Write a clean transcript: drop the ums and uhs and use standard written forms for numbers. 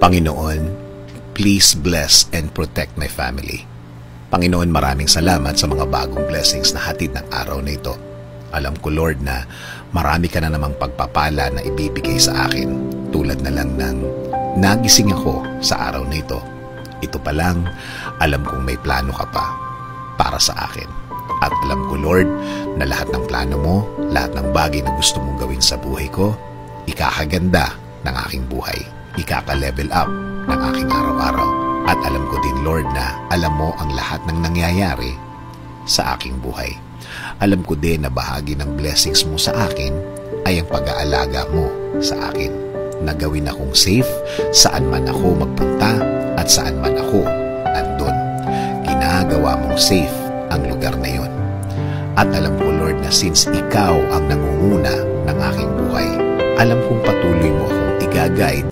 Panginoon, please bless and protect my family. Panginoon, maraming salamat sa mga bagong blessings na hatid ng araw na ito. Alam ko, Lord, na marami ka na namang pagpapala na ibibigay sa akin, tulad na lang ng nagising ako sa araw na ito. Ito pa lang, alam kong may plano ka pa para sa akin. At alam ko, Lord, na lahat ng plano mo, lahat ng bagay na gusto mong gawin sa buhay ko, ikakaganda ng aking buhay. Ikaka-level up ng aking araw-araw. At alam ko din, Lord, na alam mo ang lahat ng nangyayari sa aking buhay. Alam ko din na bahagi ng blessings mo sa akin ay ang pag-aalaga mo sa akin. Na gawin akong safe saan man ako magpunta at saan man ako nandun. Ginagawa mong safe ang lugar na yon. At alam ko, Lord, na since ikaw ang nangunguna ng aking buhay, alam kong patuloy mo akong i-guide